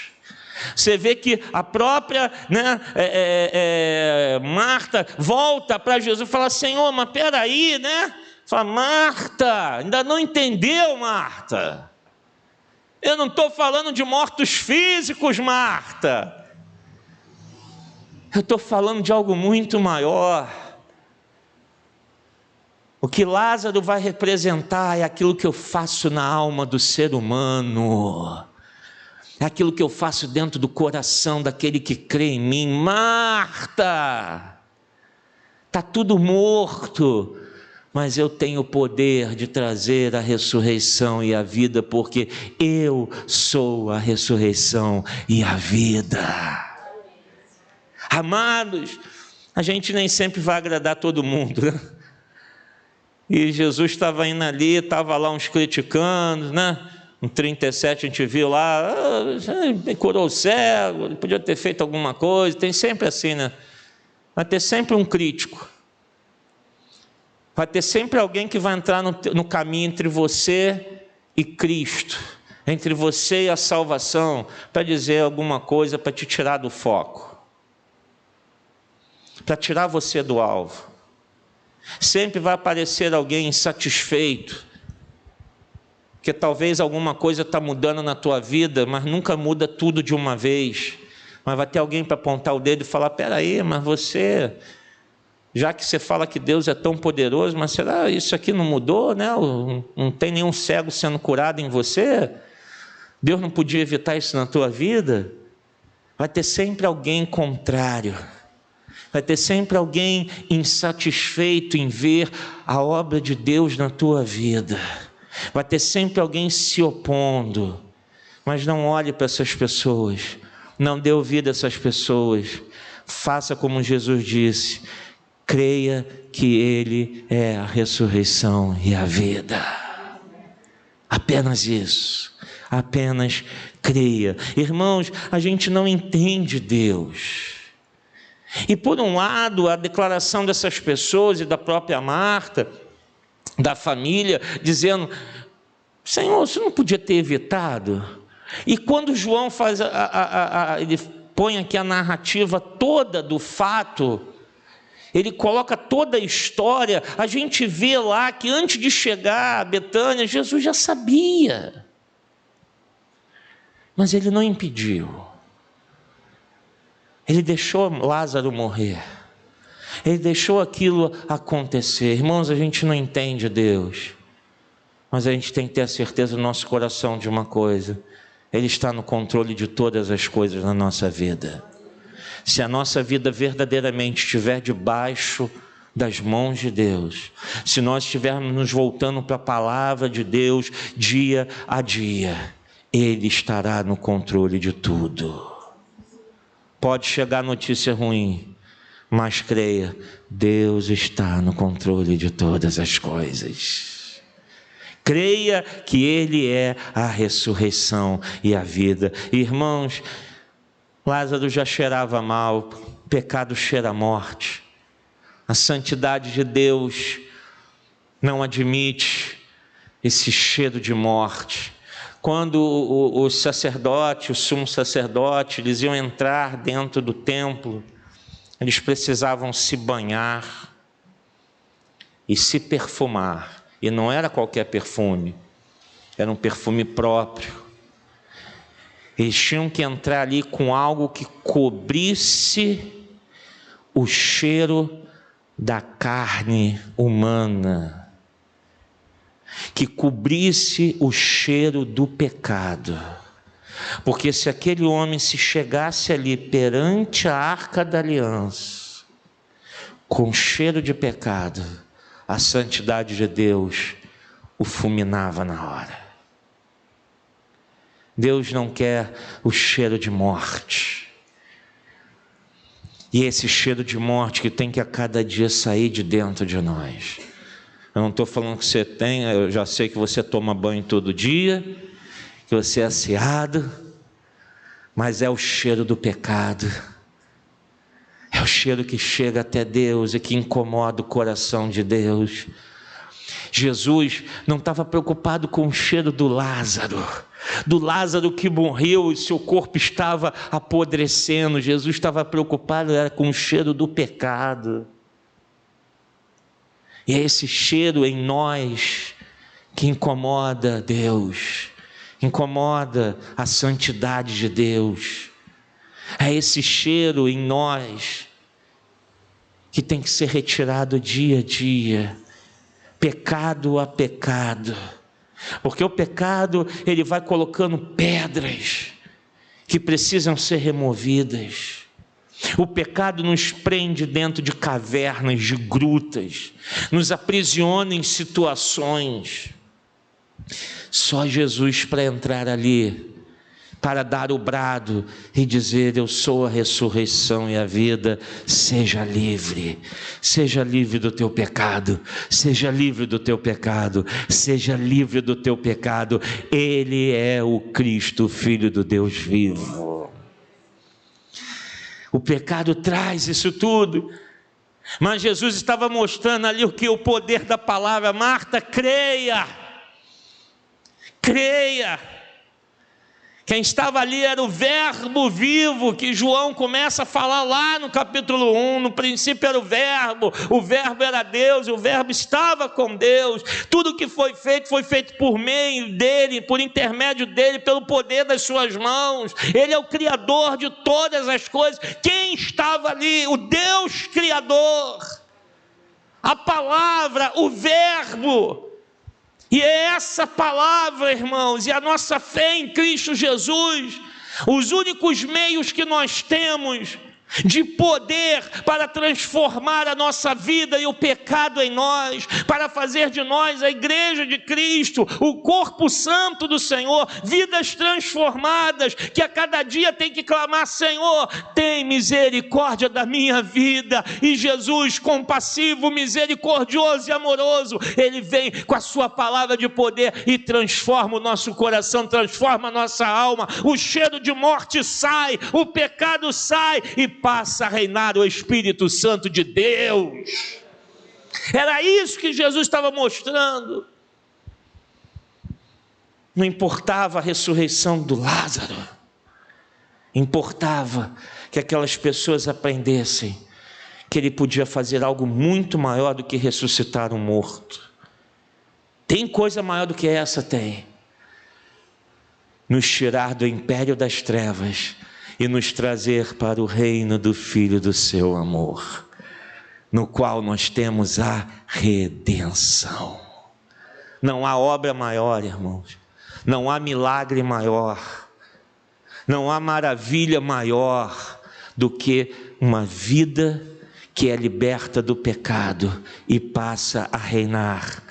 Você vê que a própria Marta volta para Jesus e fala: Senhor, mas peraí, né? Fala: Marta, ainda não entendeu, Marta? Eu não estou falando de mortos físicos, Marta. Eu estou falando de algo muito maior. O que Lázaro vai representar é aquilo que eu faço na alma do ser humano. É aquilo que eu faço dentro do coração daquele que crê em mim. Marta, está tudo morto, mas eu tenho o poder de trazer a ressurreição e a vida, porque eu sou a ressurreição e a vida. Amados, a gente nem sempre vai agradar todo mundo, né? E Jesus estava indo ali, estava lá uns criticando, né? No 37 a gente viu lá, curou o cego, ele podia ter feito alguma coisa. Tem sempre assim, né? Vai ter sempre um crítico. Vai ter sempre alguém que vai entrar no caminho entre você e Cristo, entre você e a salvação, para dizer alguma coisa, para te tirar do foco, para tirar você do alvo. Sempre vai aparecer alguém insatisfeito, que talvez alguma coisa está mudando na tua vida, mas nunca muda tudo de uma vez. Mas vai ter alguém para apontar o dedo e falar: peraí, mas você, já que você fala que Deus é tão poderoso, mas será isso aqui não mudou, né? Não tem nenhum cego sendo curado em você? Deus não podia evitar isso na tua vida? Vai ter sempre alguém contrário. Vai ter sempre alguém insatisfeito em ver a obra de Deus na tua vida. Vai ter sempre alguém se opondo. Mas não olhe para essas pessoas. Não dê ouvido a essas pessoas. Faça como Jesus disse: creia que Ele é a ressurreição e a vida. Apenas isso. Apenas creia. Irmãos, a gente não entende Deus. E por um lado, a declaração dessas pessoas e da própria Marta, da família, dizendo: Senhor, você não podia ter evitado? E quando João faz ele põe aqui a narrativa toda do fato, ele coloca toda a história, a gente vê lá que antes de chegar a Betânia, Jesus já sabia. Mas ele não impediu. Ele deixou Lázaro morrer. Ele deixou aquilo acontecer. Irmãos, a gente não entende Deus, mas a gente tem que ter a certeza no nosso coração de uma coisa: Ele está no controle de todas as coisas na nossa vida. Se a nossa vida verdadeiramente estiver debaixo das mãos de Deus, se nós estivermos nos voltando para a palavra de Deus dia a dia, Ele estará no controle de tudo. Pode chegar notícia ruim, mas creia, Deus está no controle de todas as coisas. Creia que Ele é a ressurreição e a vida. Irmãos, Lázaro já cheirava mal, o pecado cheira a morte. A santidade de Deus não admite esse cheiro de morte. Quando o sacerdote, o sumo sacerdote, eles iam entrar dentro do templo, eles precisavam se banhar e se perfumar. E não era qualquer perfume, era um perfume próprio. Eles tinham que entrar ali com algo que cobrisse o cheiro da carne humana, que cobrisse o cheiro do pecado. Porque se aquele homem se chegasse ali perante a arca da aliança, com cheiro de pecado, a santidade de Deus o fulminava na hora. Deus não quer o cheiro de morte. E esse cheiro de morte que tem que a cada dia sair de dentro de nós. Eu não estou falando que você tem, eu já sei que você toma banho todo dia, que você é aseado, mas é o cheiro do pecado. É o cheiro que chega até Deus e que incomoda o coração de Deus. Jesus não estava preocupado com o cheiro do Lázaro que morreu e seu corpo estava apodrecendo. Jesus estava preocupado com o cheiro do pecado. E é esse cheiro em nós que incomoda Deus, incomoda a santidade de Deus. É esse cheiro em nós que tem que ser retirado dia a dia, pecado a pecado, porque o pecado ele vai colocando pedras que precisam ser removidas. O pecado nos prende dentro de cavernas, de grutas, nos aprisiona em situações. Só Jesus para entrar ali, para dar o brado e dizer: eu sou a ressurreição e a vida, seja livre do teu pecado, seja livre do teu pecado, seja livre do teu pecado. Ele é o Cristo, Filho do Deus vivo. O pecado traz isso tudo, mas Jesus estava mostrando ali o poder da palavra. Marta, creia. Quem estava ali era o verbo vivo, que João começa a falar lá no capítulo 1, no princípio era o verbo era Deus, o verbo estava com Deus, tudo que foi feito por meio dele, por intermédio dele, pelo poder das suas mãos. Ele é o criador de todas as coisas. Quem estava ali? O Deus criador, a palavra, o verbo. E é essa palavra, irmãos, e a nossa fé em Cristo Jesus, os únicos meios que nós temos de poder para transformar a nossa vida e o pecado em nós, para fazer de nós a igreja de Cristo, o corpo santo do Senhor, vidas transformadas, que a cada dia tem que clamar: Senhor, tem misericórdia da minha vida. E Jesus, compassivo, misericordioso e amoroso, Ele vem com a sua palavra de poder e transforma o nosso coração, transforma a nossa alma. O cheiro de morte sai, o pecado sai e passa a reinar o Espírito Santo de Deus. Era isso que Jesus estava mostrando. Não importava a ressurreição do Lázaro, importava que aquelas pessoas aprendessem que ele podia fazer algo muito maior do que ressuscitar um morto. Tem coisa maior do que essa? Tem. Nos tirar do império das trevas e nos trazer para o reino do Filho do seu amor, no qual nós temos a redenção. Não há obra maior, irmãos, não há milagre maior, não há maravilha maior do que uma vida que é liberta do pecado e passa a reinar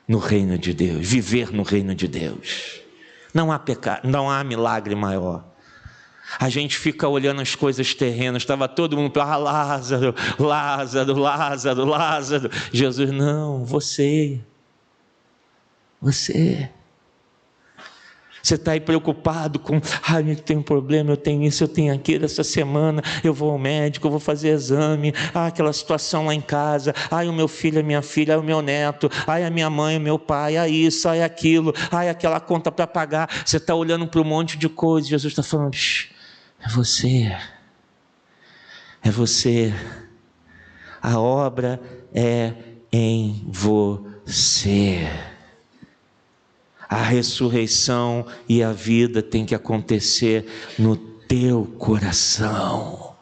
no reino de Deus, viver no reino de Deus. Não há pecado, não há milagre maior. A gente fica olhando as coisas terrenas, estava todo mundo para Lázaro. Jesus: não, você está aí preocupado com: eu tenho um problema, eu tenho isso, eu tenho aquilo, essa semana eu vou ao médico, eu vou fazer exame, aquela situação lá em casa, o meu filho, a minha filha, o meu neto, a minha mãe, o meu pai, isso, aquilo, aquela conta para pagar. Você está olhando para um monte de coisa. Jesus está falando: é você, a obra é em você. A ressurreição e a vida tem que acontecer no teu coração,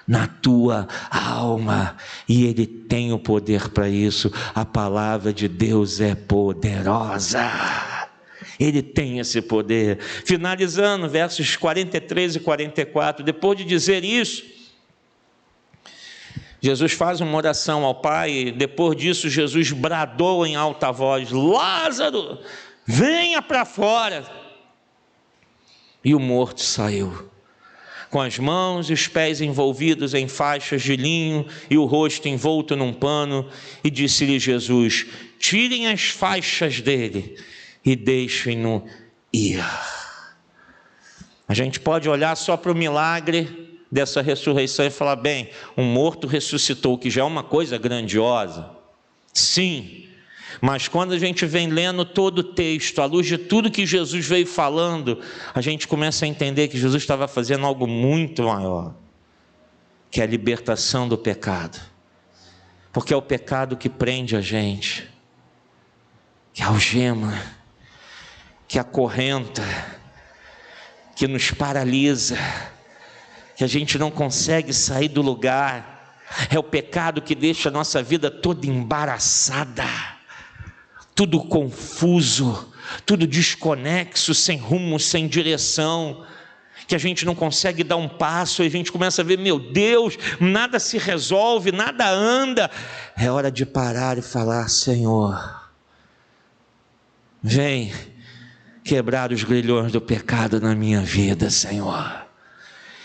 na tua alma, e Ele tem o poder para isso. A palavra de Deus é poderosa. Ele tem esse poder. Finalizando, versos 43 e 44, depois de dizer isso, Jesus faz uma oração ao Pai, e depois disso Jesus bradou em alta voz: Lázaro, venha para fora. E o morto saiu, com as mãos e os pés envolvidos em faixas de linho e o rosto envolto num pano, e disse-lhe Jesus: tirem as faixas dele e deixem-no ir. A gente pode olhar só para o milagre dessa ressurreição e falar: bem, um morto ressuscitou, que já é uma coisa grandiosa. Sim, mas quando a gente vem lendo todo o texto, à luz de tudo que Jesus veio falando, a gente começa a entender que Jesus estava fazendo algo muito maior, que é a libertação do pecado. Porque é o pecado que prende a gente, que algema, que acorrenta, que nos paralisa, que a gente não consegue sair do lugar. É o pecado que deixa a nossa vida toda embaraçada, tudo confuso, tudo desconexo, sem rumo, sem direção, que a gente não consegue dar um passo, e a gente começa a ver: meu Deus, nada se resolve, nada anda. É hora de parar e falar: Senhor, vem quebrar os grilhões do pecado na minha vida, Senhor.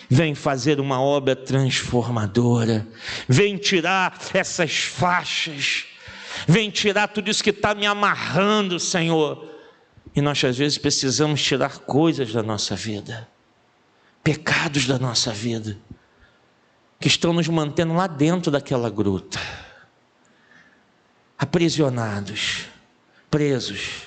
Vem fazer uma obra transformadora. Vem tirar essas faixas. Vem tirar tudo isso que está me amarrando, Senhor. E nós às vezes precisamos tirar coisas da nossa vida, pecados da nossa vida, que estão nos mantendo lá dentro daquela gruta, aprisionados, presos.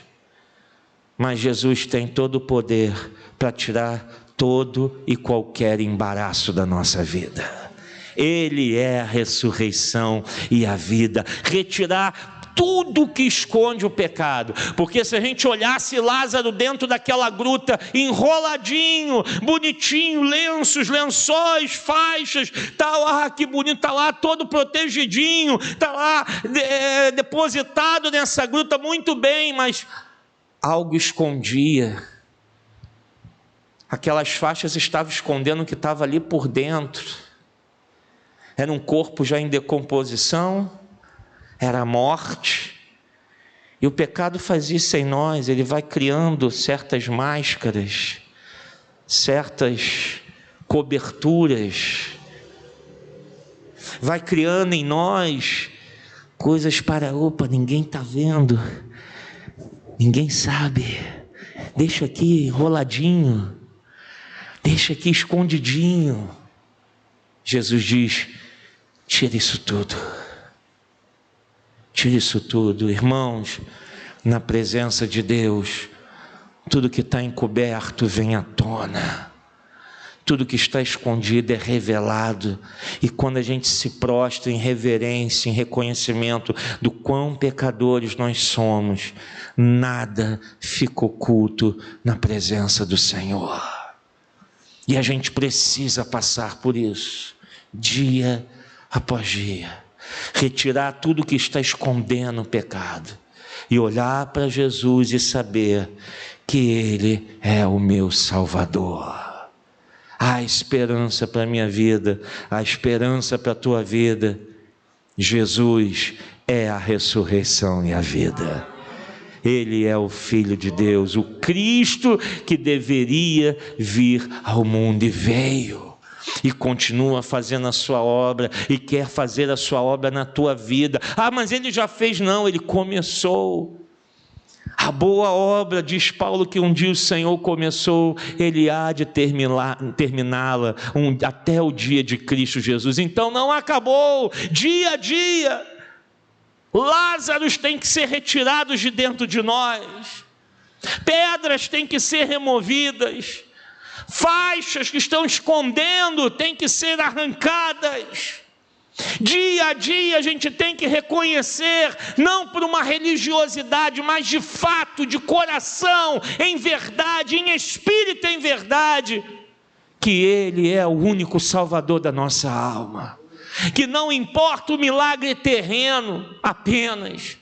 Mas Jesus tem todo o poder para tirar todo e qualquer embaraço da nossa vida. Ele é a ressurreição e a vida. Retirar tudo que esconde o pecado. Porque se a gente olhasse Lázaro dentro daquela gruta, enroladinho, bonitinho, lençóis, faixas, está lá, que bonito, está lá todo protegidinho, está lá depositado nessa gruta muito bem, mas algo escondia. Aquelas faixas estavam escondendo o que estava ali por dentro. Era um corpo já em decomposição, era a morte. E o pecado faz isso em nós, ele vai criando certas máscaras, certas coberturas, vai criando em nós coisas para: opa, ninguém está vendo, ninguém sabe, deixa aqui enroladinho, deixa aqui escondidinho. Jesus diz: tira isso tudo, tira isso tudo. Irmãos, na presença de Deus, tudo que está encoberto vem à tona, tudo que está escondido é revelado. E quando a gente se prostra em reverência, em reconhecimento do quão pecadores nós somos, nada fica oculto na presença do Senhor. E a gente precisa passar por isso, dia após dia, retirar tudo que está escondendo o pecado, e olhar para Jesus e saber que Ele é o meu Salvador. Há esperança para a minha vida, há esperança para a tua vida. Jesus é a ressurreição e a vida. Ele é o Filho de Deus, o Cristo que deveria vir ao mundo e veio. E continua fazendo a sua obra, e quer fazer a sua obra na tua vida. Ah, mas ele já fez. Não, ele começou. A boa obra, diz Paulo, que um dia o Senhor começou, ele há de terminá-la até o dia de Cristo Jesus. Então não acabou. Dia a dia, Lázaros tem que ser retirados de dentro de nós, pedras têm que ser removidas, faixas que estão escondendo têm que ser arrancadas. Dia a dia a gente tem que reconhecer, não por uma religiosidade, mas de fato, de coração, em verdade, em espírito, em verdade, que Ele é o único Salvador da nossa alma. Que não importa o milagre terreno apenas,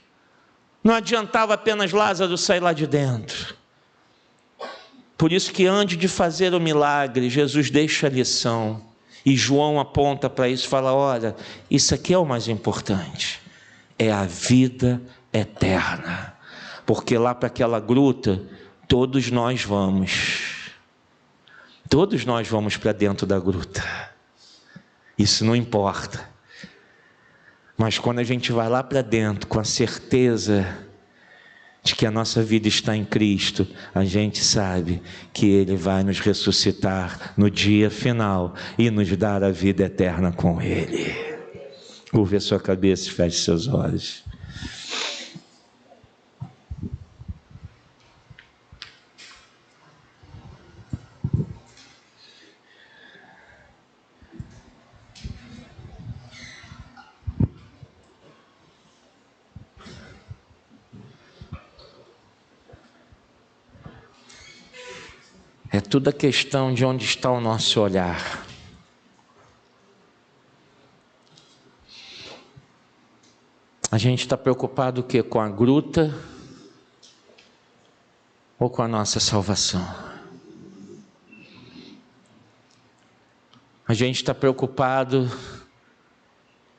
não adiantava apenas Lázaro sair lá de dentro. Por isso que antes de fazer o milagre, Jesus deixa a lição. E João aponta para isso e fala: olha, isso aqui é o mais importante, é a vida eterna. Porque lá para aquela gruta, todos nós vamos para dentro da gruta. Isso não importa. Mas quando a gente vai lá para dentro com a certeza de que a nossa vida está em Cristo, a gente sabe que Ele vai nos ressuscitar no dia final e nos dar a vida eterna com Ele. Curve a sua cabeça e feche seus olhos. É tudo a questão de onde está o nosso olhar. A gente está preocupado o quê? Com a gruta ou com a nossa salvação? A gente está preocupado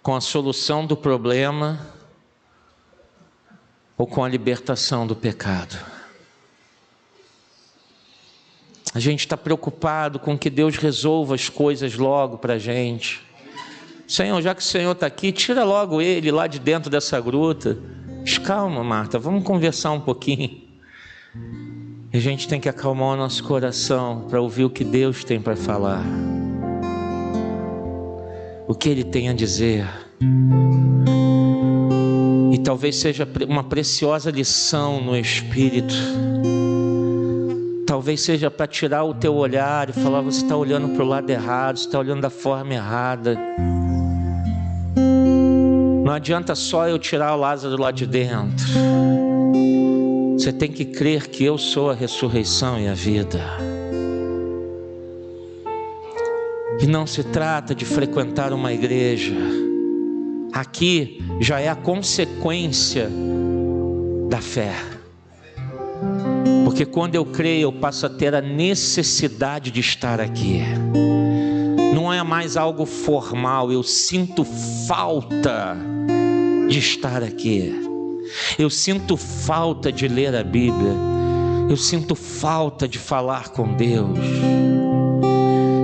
com a solução do problema ou com a libertação do pecado? A gente está preocupado com que Deus resolva as coisas logo para a gente. Senhor, já que o Senhor está aqui, tira logo ele lá de dentro dessa gruta. Mas calma, Marta, vamos conversar um pouquinho. E a gente tem que acalmar o nosso coração para ouvir o que Deus tem para falar. O que Ele tem a dizer. E talvez seja uma preciosa lição no Espírito. Talvez seja para tirar o teu olhar e falar: você está olhando para o lado errado, você está olhando da forma errada. Não adianta só eu tirar o Lázaro lá de dentro. Você tem que crer que eu sou a ressurreição e a vida. E não se trata de frequentar uma igreja. Aqui já é a consequência da fé. Porque quando eu creio, eu passo a ter a necessidade de estar aqui. Não é mais algo formal, eu sinto falta de estar aqui. Eu sinto falta de ler a Bíblia. Eu sinto falta de falar com Deus.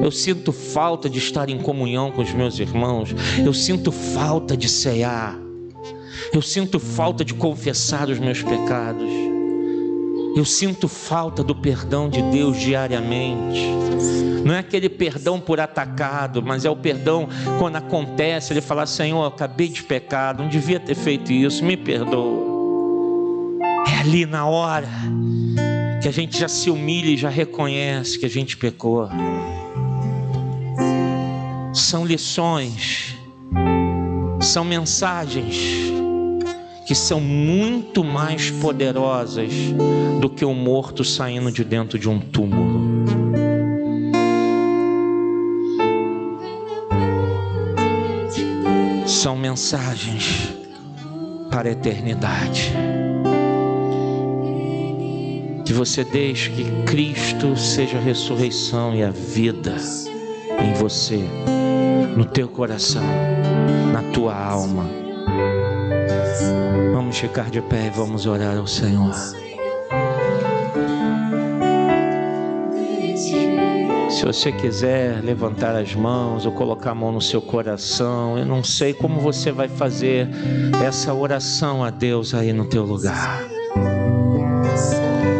Eu sinto falta de estar em comunhão com os meus irmãos. Eu sinto falta de cear. Eu sinto falta de confessar os meus pecados. Eu sinto falta do perdão de Deus diariamente. Não é aquele perdão por atacado, mas é o perdão quando acontece, ele fala: Senhor, eu acabei de pecar, não devia ter feito isso, me perdoa. É ali na hora que a gente já se humilha e já reconhece que a gente pecou. São lições, são mensagens que são muito mais poderosas do que um morto saindo de dentro de um túmulo. São mensagens para a eternidade. Que você deixe que Cristo seja a ressurreição e a vida em você, no teu coração, na tua alma. Vamos ficar de pé e vamos orar ao Senhor. Se você quiser levantar as mãos ou colocar a mão no seu coração, eu não sei como você vai fazer essa oração a Deus aí no teu lugar.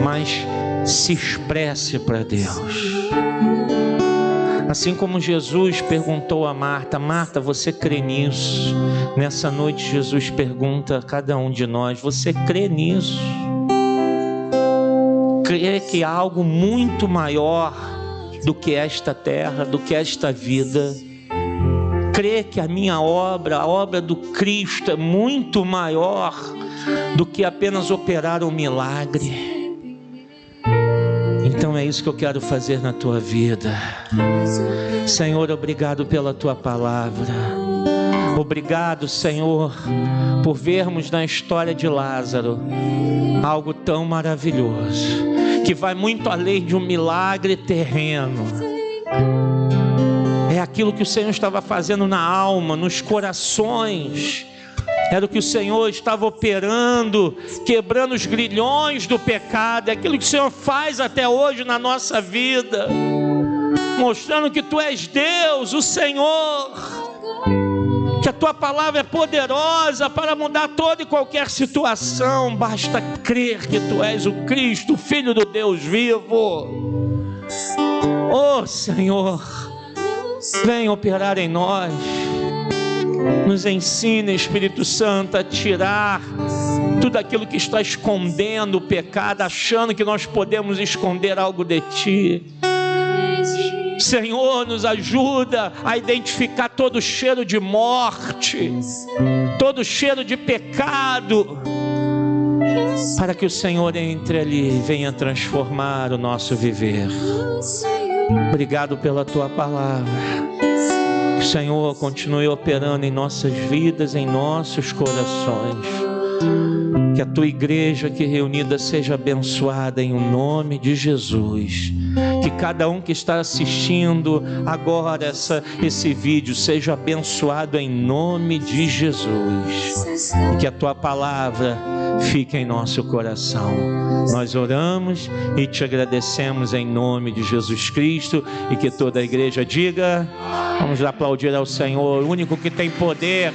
Mas se expresse para Deus. Assim como Jesus perguntou a Marta: Marta, você crê nisso? Nessa noite Jesus pergunta a cada um de nós: você crê nisso? Crê que há algo muito maior do que esta terra, do que esta vida? Crê que a minha obra, a obra do Cristo é muito maior do que apenas operar um milagre? Então é isso que eu quero fazer na tua vida. Senhor, obrigado pela tua palavra. Obrigado, Senhor, por vermos na história de Lázaro algo tão maravilhoso, que vai muito além de um milagre terreno. É a aquilo que o Senhor estava fazendo na alma, nos corações. Era o que o Senhor estava operando, quebrando os grilhões do pecado. É aquilo que o Senhor faz até hoje na nossa vida, mostrando que Tu és Deus, o Senhor, que a Tua palavra é poderosa para mudar toda e qualquer situação. Basta crer que Tu és o Cristo, o Filho do Deus vivo. Oh Senhor, vem operar em nós. Nos ensine, Espírito Santo, a tirar tudo aquilo que está escondendo o pecado, achando que nós podemos esconder algo de Ti. Senhor, nos ajuda a identificar todo cheiro de morte, todo cheiro de pecado, para que o Senhor entre ali e venha transformar o nosso viver. Obrigado pela Tua palavra. Que o Senhor continue operando em nossas vidas, em nossos corações. Que a Tua igreja aqui reunida seja abençoada em nome de Jesus. Que cada um que está assistindo agora esse vídeo seja abençoado em nome de Jesus. E que a Tua palavra fique em nosso coração. Nós oramos e Te agradecemos em nome de Jesus Cristo. E que toda a igreja diga: vamos aplaudir ao Senhor, o único que tem poder.